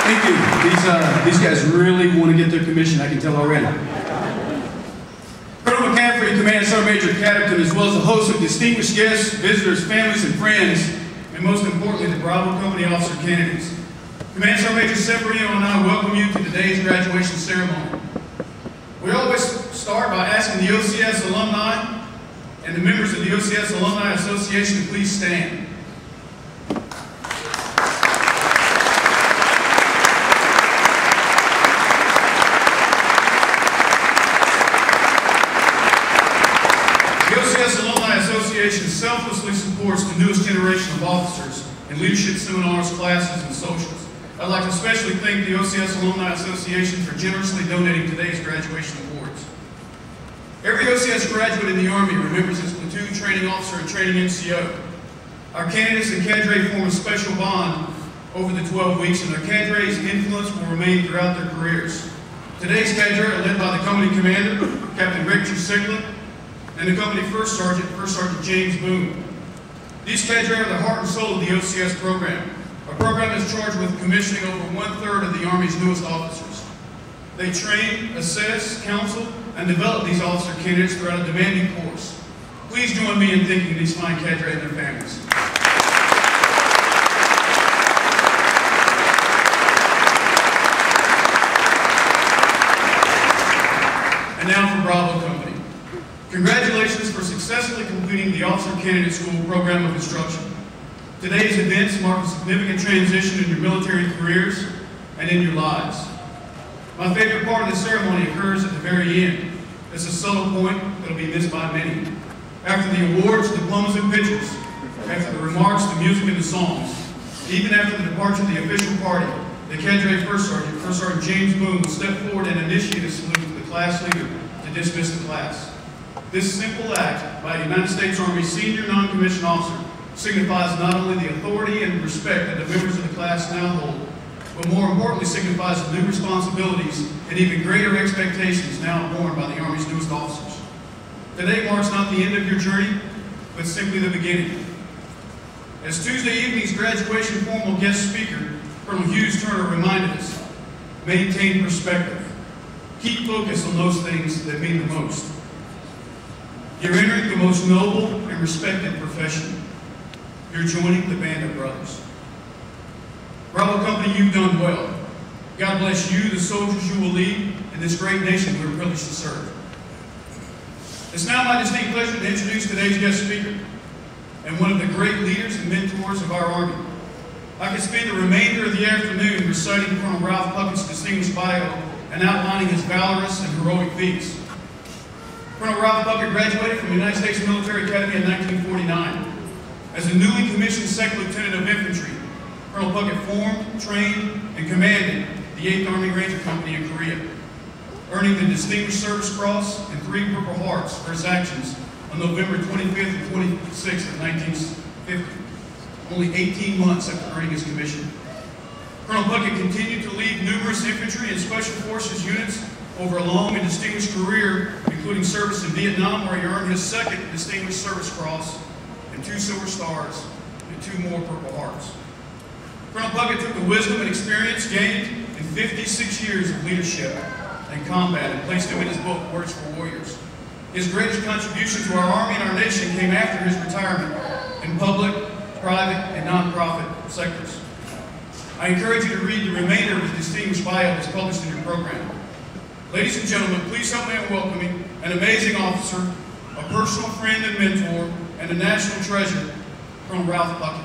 Thank you. These guys really want to get their commission, I can tell already. Colonel McCaffrey, Command Sergeant Major Catterton, as well as a host of distinguished guests, visitors, families, and friends, and most importantly, the Bravo Company officer candidates. Command Sergeant Major Severino and I welcome you to today's graduation ceremony. We always start by asking the OCS alumni and the members of the OCS Alumni Association to please stand. Selflessly supports the newest generation of officers in leadership seminars, classes, and socials. I'd like to especially thank the OCS Alumni Association for generously donating today's graduation awards. Every OCS graduate in the Army remembers his platoon training officer and training NCO. Our candidates and cadre form a special bond over the 12 weeks, and their cadre's influence will remain throughout their careers. Today's cadre are led by the company commander, Captain Rick Sigler, and the company First Sergeant James Boone. These cadre are the heart and soul of the OCS program, a program that's charged with commissioning over 1/3 of the Army's newest officers. They train, assess, counsel, and develop these officer candidates throughout a demanding course. Please join me in thanking these fine cadre and their families. And now for Bravo Company. Congratulations for successfully completing the Officer Candidate School program of instruction. Today's events mark a significant transition in your military careers and in your lives. My favorite part of the ceremony occurs at the very end. It's a subtle point that will be missed by many. After the awards, diplomas, and pictures, after the remarks, the music, and the songs, even after the departure of the official party, the cadre First Sergeant James Boone will step forward and initiate a salute to the class leader to dismiss the class. This simple act by a United States Army senior non-commissioned officer signifies not only the authority and respect that the members of the class now hold, but more importantly signifies the new responsibilities and even greater expectations now borne by the Army's newest officers. Today marks not the end of your journey, but simply the beginning. As Tuesday evening's graduation formal guest speaker, Colonel Hughes Turner, reminded us, maintain perspective. Keep focus on those things that mean the most. You're entering the most noble and respected profession. You're joining the band of brothers. Bravo Company, you've done well. God bless you, the soldiers you will lead, and this great nation we're privileged to serve. It's now my distinct pleasure to introduce today's guest speaker, and one of the great leaders and mentors of our Army. I could spend the remainder of the afternoon reciting Colonel Ralph Puckett's distinguished bio and outlining his valorous and heroic feats. Colonel Ralph Puckett graduated from the United States Military Academy in 1949. As a newly commissioned Second Lieutenant of Infantry, Colonel Puckett formed, trained, and commanded the 8th Army Ranger Company in Korea, earning the Distinguished Service Cross and 3 Purple Hearts for his actions on November 25th and 26th of 1950, only 18 months after earning his commission. Colonel Puckett continued to lead numerous infantry and special forces units over a long and distinguished career, including service in Vietnam, where he earned his 2nd Distinguished Service Cross and 2 Silver Stars and 2 more Purple Hearts. Colonel Puckett took the wisdom and experience gained in 56 years of leadership and combat and placed them in his book, Words for Warriors. His greatest contribution to our Army and our nation came after his retirement in public, private, and nonprofit sectors. I encourage you to read the remainder of his distinguished bio that's published in your program. Ladies and gentlemen, please help me in welcoming an amazing officer, a personal friend and mentor, and a national treasure, Colonel Ralph Puckett.